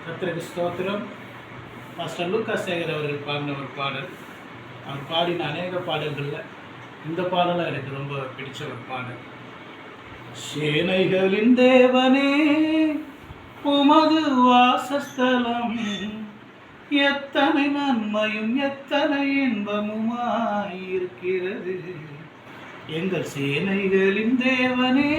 கர்த்தருக்கு ஸ்தோத்திரம். Pastor Lucas Sekar அவர்கள் பாடின ஒரு பாடல். அவர் பாடின அநேக பாடல்களில் இந்த பாடலும் எனக்கு ரொம்ப பிடிச்ச ஒரு பாடல். சேனைகளின் தேவனே உமது வாசஸ்தலம், எத்தனை நன்மையும் எத்தனை இன்பமுமாயிருக்கிறது. எங்கள் சேனைகளின் தேவனே,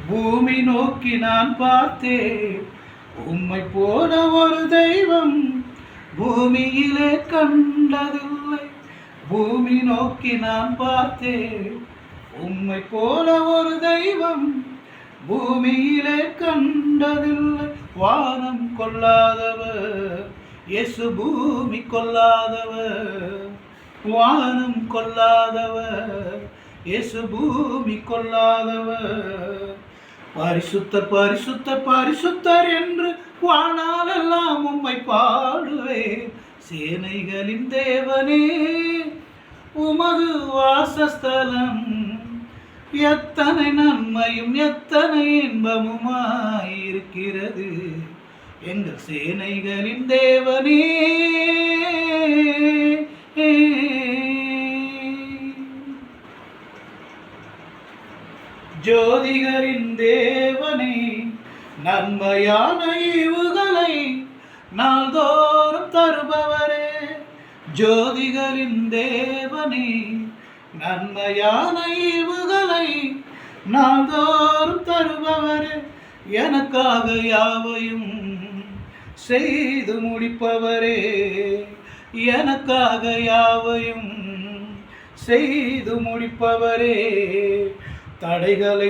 பூமி நோக்கி நான் பார்த்தேன், உம்மை போல ஒரு தெய்வம் பூமியிலே கண்டதில்லை. பூமி நோக்கி நான் பார்த்தேன், உம்மை போல ஒரு தெய்வம் பூமியிலே கண்டதில்லை. வானம் கொள்ளாதவர் இயேசு, பூமி கொள்ளாதவர். வானம் கொள்ளாதவர் இயேசு, பூமி கொள்ளாதவர். பரிசுத்தர் பரிசுத்தர் பரிசுத்தர் என்று வானாலெல்லாம் உம்மை பாடுவேன். சேனைகளின் தேவனே உமது வாசஸ்தலம், எத்தனை நன்மையும் எத்தனை இன்பமுமாயிருக்கிறது. எங்கள் சேனைகளின் தேவனே, ஜோதிகளின் தேவனே, நன்மையான ஈவுகளை நாள்தோறும் தருபவரே. ஜோதிகளின் தேவனே, நன்மையான ஈவுகளை நாள்தோறும் தருபவரே. எனக்காக யாவையும் செய்து முடிப்பவரே, எனக்காக யாவையும் செய்து முடிப்பவரே. தடைகளை